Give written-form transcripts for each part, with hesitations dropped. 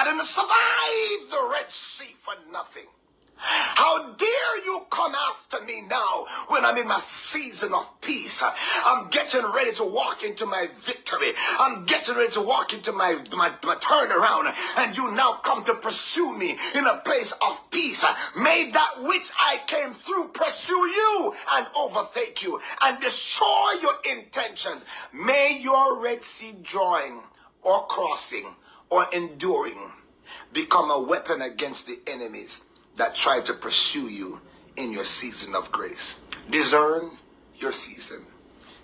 I didn't survive the Red Sea for nothing. How dare you come after me now when I'm in my season of peace? I'm getting ready to walk into my victory. I'm getting ready to walk into my turnaround. And you now come to pursue me in a place of peace. May that which I came through pursue you and overtake you and destroy your intentions. May your Red Sea drawing or crossing or enduring become a weapon against the enemies that try to pursue you in your season of grace. Discern your season.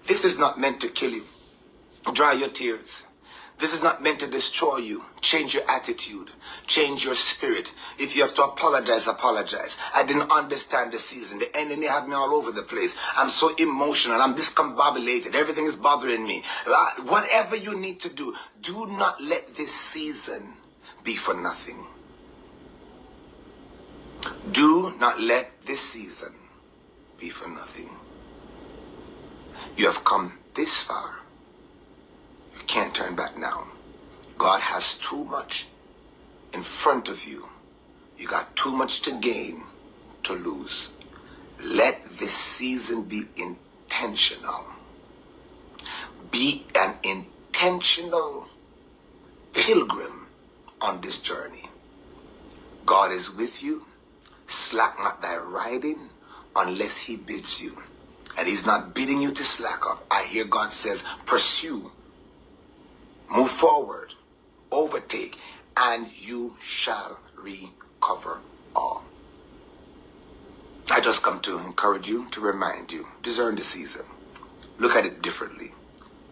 This is not meant to kill you. Dry your tears. This is not meant to destroy you. Change your attitude. Change your spirit. If you have to apologize, apologize. I didn't understand the season. The enemy had me all over the place. I'm so emotional. I'm discombobulated. Everything is bothering me. Whatever you need to do, do not let this season be for nothing. Do not let this season be for nothing. You have come this far. You can't turn back now. God has too much in front of you. You got too much to gain to lose. Let this season be intentional. Be an intentional pilgrim on this journey. God is with you. Slack not thy riding unless he bids you. And he's not bidding you to slack up. I hear God says, pursue, move forward, overtake, and you shall recover all. I just come to encourage you, to remind you, discern the season. Look at it differently.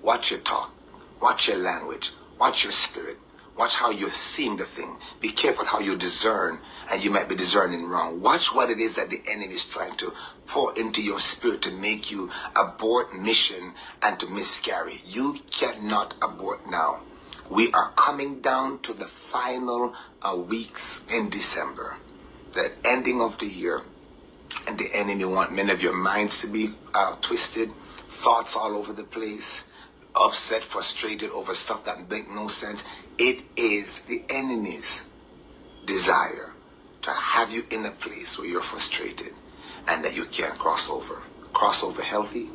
Watch your talk. Watch your language. Watch your spirit. Watch how you're seeing the thing. Be careful how you discern, and you might be discerning wrong. Watch what it is that the enemy is trying to pour into your spirit to make you abort mission and to miscarry. You cannot abort now. We are coming down to the final weeks in December, the ending of the year, and the enemy wants many of your minds to be twisted, thoughts all over the place, upset, frustrated over stuff that make no sense. It is the enemy's desire to have you in a place where you're frustrated and that you can't cross over. Cross over healthy,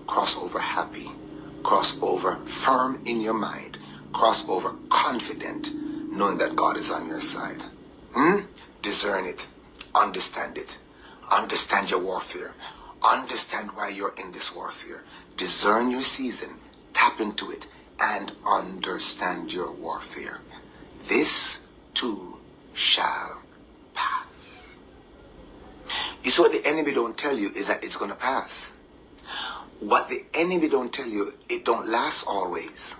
cross over happy, cross over firm in your mind, cross over confident, knowing that God is on your side. Discern it, understand your warfare, understand why you're in this warfare. Discern your season, tap into it, and understand your warfare. This too shall pass. You see, what the enemy don't tell you is that it's going to pass. What the enemy don't tell you, it don't last always.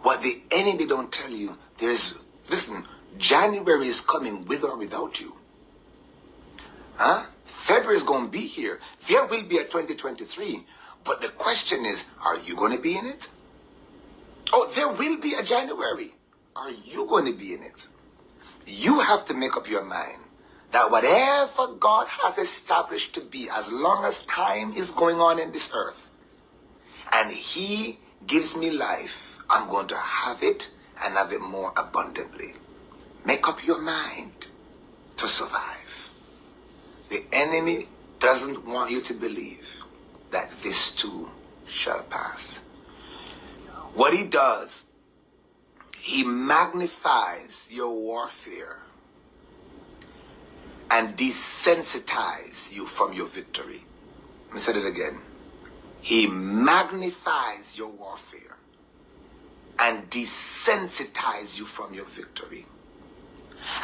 What the enemy don't tell you, listen, January is coming with or without you. February is going to be here. There will be a 2023. But the question is, are you going to be in it? Oh, there will be a January. Are you going to be in it? You have to make up your mind that whatever God has established to be, as long as time is going on in this earth, and he gives me life, I'm going to have it and have it more abundantly. Make up your mind to survive. The enemy doesn't want you to believe that this too shall pass. What he does, he magnifies your warfare and desensitizes you from your victory. Let me say it again. He magnifies your warfare and desensitizes you from your victory.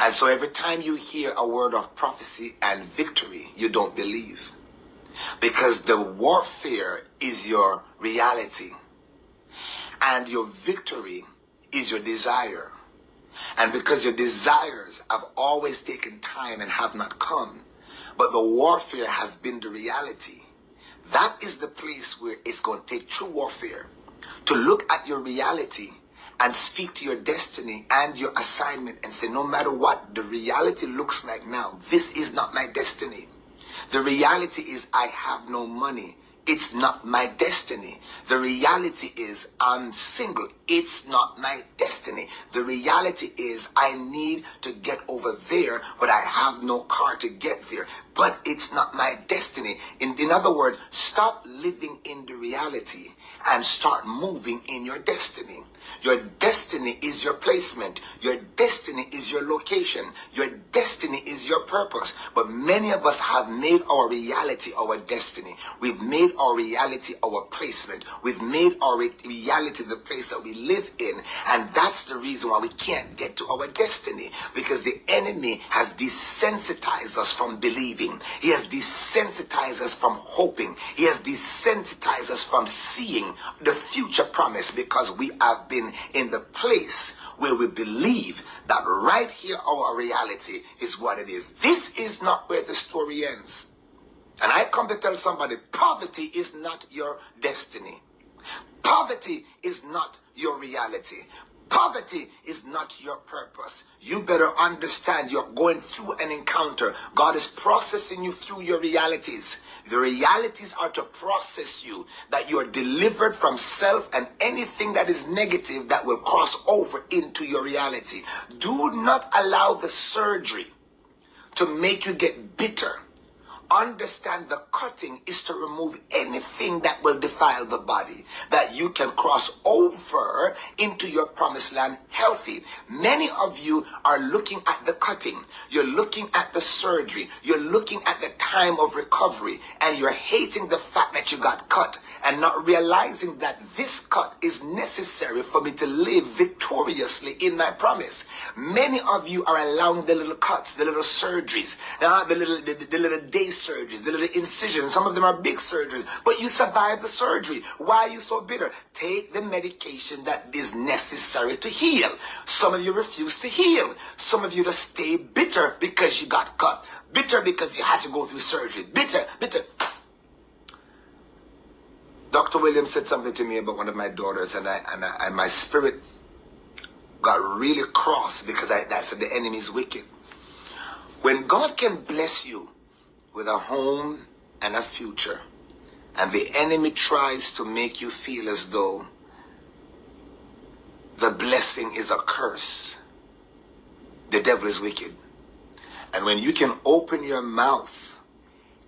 And so every time you hear a word of prophecy and victory, you don't believe. Because the warfare is your reality. And your victory is your desire. And because your desires have always taken time and have not come, but the warfare has been the reality, that is the place where it's going to take true warfare to look at your reality and speak to your destiny and your assignment and say, no matter what the reality looks like now, this is not my destiny. The reality is I have no money It's not my destiny. The reality is I'm single. It's not my destiny. The reality is I need to get over there, but I have no car to get there. But it's not my destiny. In other words, stop living in the reality and start moving in your destiny. Your destiny is your placement. Your destiny is your location. Your destiny is your purpose. But many of us have made our reality our destiny. We've made our reality our placement. We've made our reality the place that we live in. And that's the reason why we can't get to our destiny. Because the enemy has desensitized us from believing. He has desensitized us from hoping. He has desensitized us from seeing the future promise, because we have been in the place where we believe that right here our reality is what it is. This is not where the story ends. And I come to tell somebody, poverty is not your destiny. Poverty is not your reality. Poverty is not your purpose. You better understand you're going through an encounter. God is processing you through your realities. The realities are to process you, that you are delivered from self and anything that is negative that will cross over into your reality. Do not allow the surgery to make you get bitter. Understand the cutting is to remove anything that will defile the body, that you can cross over into your promised land healthy. Many of you are looking at the cutting. You're looking at the surgery. You're looking at the time of recovery, and you're hating the fact that you got cut and not realizing that this cut is necessary for me to live victoriously in my promise. Many of you are allowing the little cuts, the little surgeries, the little day surgeries, the little incisions. Some of them are big surgeries, but you survived the surgery. Why are you so bitter? Take the medication that is necessary to heal. Some of you refuse to heal. Some of you just stay bitter because you got cut. Bitter because you had to go through surgery. Bitter. Dr. Williams said something to me about one of my daughters, and my spirit got really cross because I said the enemy is wicked. When God can bless you with a home and a future, and the enemy tries to make you feel as though the blessing is a curse, the devil is wicked. And when you can open your mouth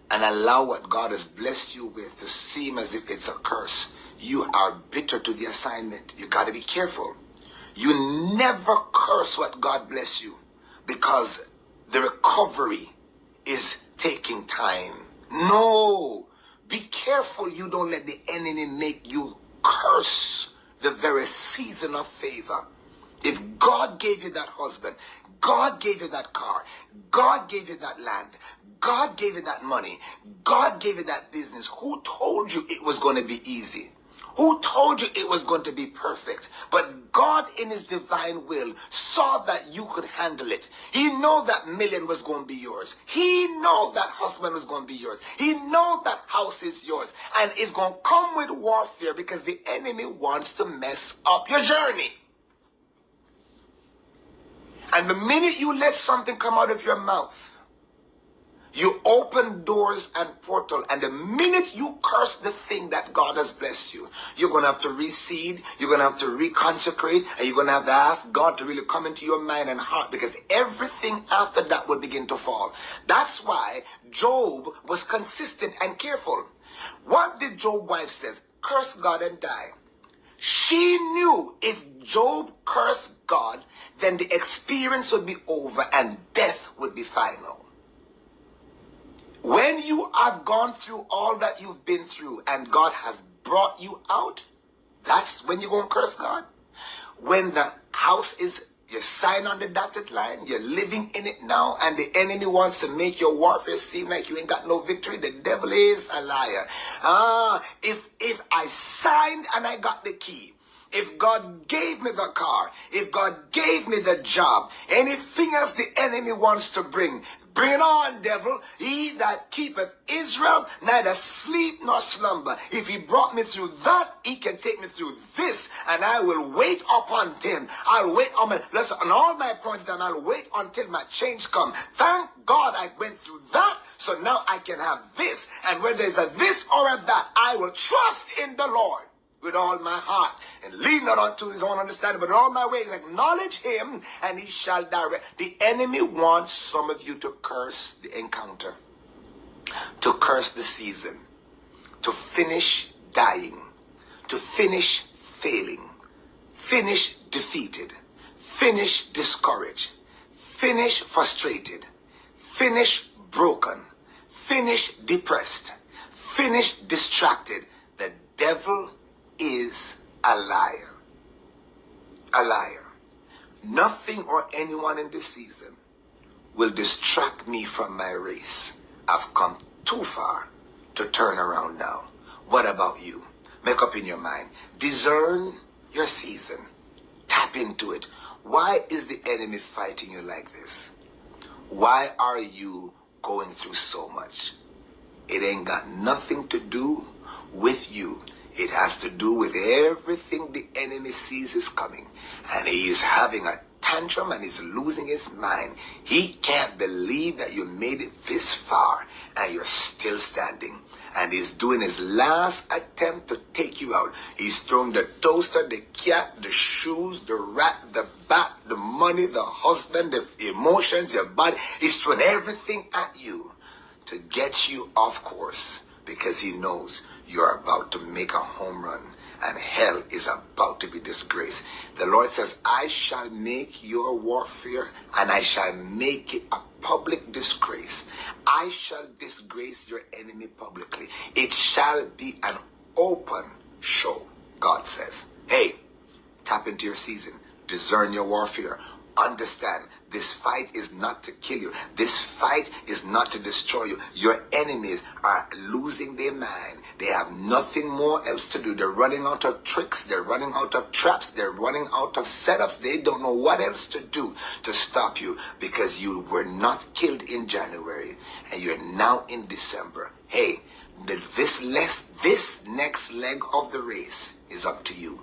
and allow what God has blessed you with to seem as if it's a curse, you are bitter to the assignment. You got to be careful. You never curse what God bless you, because the recovery is taking time. No, be careful you don't let the enemy make you curse the very season of favor. If God gave you that husband, God gave you that car, God gave you that land, God gave you that money, God gave you that business, who told you it was going to be easy? Who told you it was going to be perfect? But God in his divine will saw that you could handle it. He know that million was going to be yours. He know that husband was going to be yours. He know that house is yours. And it's going to come with warfare, because the enemy wants to mess up your journey. And the minute you let something come out of your mouth, you open doors and portal, and the minute you curse the thing that God has blessed you, you're going to have to reseed, you're going to have to reconsecrate, and you're going to have to ask God to really come into your mind and heart, because everything after that will begin to fall. That's why Job was consistent and careful. What did Job's wife say? Curse God and die. She knew if Job cursed God, then the experience would be over and death would be final. When you have gone through all that you've been through and God has brought you out, that's when you're going to curse God. When the house is, you sign on the dotted line, you're living in it now, and the enemy wants to make your warfare seem like you ain't got no victory, the devil is a liar. If I signed and I got the key, if God gave me the car, if God gave me the job, anything else the enemy wants to bring it on, devil. He that keepeth Israel neither sleep nor slumber. If he brought me through that, he can take me through this, and I will wait upon him. I'll wait on my, listen, on all my points, and I'll wait until my change come. Thank God I went through that, So now I can have this. And whether there's a this or a that, I will trust in the Lord with all my heart, and lean not unto his own understanding, but in all my ways acknowledge him, and he shall direct. The enemy wants some of you to curse the encounter, to curse the season, to finish dying, to finish failing, finish defeated, finish discouraged, finish frustrated, finish broken, finish depressed, finish distracted. The devil is a liar. A liar. Nothing or anyone in this season will distract me from my race. I've come too far to turn around now. What about you? Make up in your mind. Discern your season. Tap into it. Why is the enemy fighting you like this? Why are you going through so much? It ain't got nothing to do with you. It has to do with everything the enemy sees is coming. And he is having a tantrum and he's losing his mind. He can't believe that you made it this far and you're still standing. And he's doing his last attempt to take you out. He's throwing the toaster, the cat, the shoes, the rat, the bat, the money, the husband, the emotions, your body. He's throwing everything at you to get you off course, because he knows you're about to make a home run and hell is about to be disgraced. The Lord says, I shall make your warfare and I shall make it a public disgrace. I shall disgrace your enemy publicly. It shall be an open show, God says. Hey, tap into your season. Discern your warfare. Understand, this fight is not to kill you. This fight is not to destroy you. Your enemies are losing their mind. They have nothing more else to do. They're running out of tricks. They're running out of traps. They're running out of setups. They don't know what else to do to stop you, because you were not killed in January and you're now in December. Hey, this next leg of the race is up to you.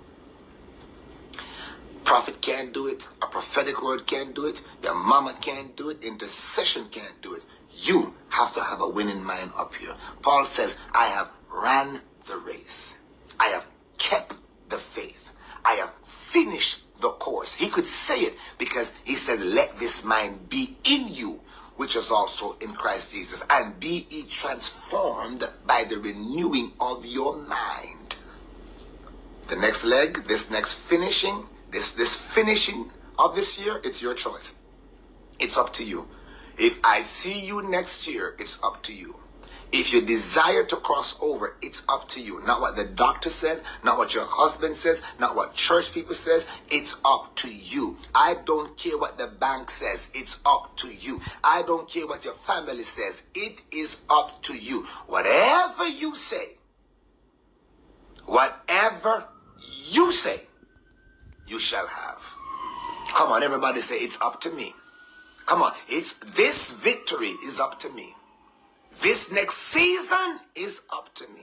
Prophet can't do it. A prophetic word can't do it. Your mama can't do it. Intercession can't do it. You have to have a winning mind up here. Paul says, I have ran the race. I have kept the faith. I have finished the course. He could say it because he says, let this mind be in you, which is also in Christ Jesus, and be ye transformed by the renewing of your mind. The next leg, this next finishing, this finishing of this year, it's your choice. It's up to you. If I see you next year, it's up to you. If you desire to cross over, it's up to you. Not what the doctor says, not what your husband says, not what church people says. It's up to you. I don't care what the bank says. It's up to you. I don't care what your family says. It is up to you. Whatever you say, you shall have. Come on, everybody say, it's up to me. Come on, this victory is up to me. This next season is up to me.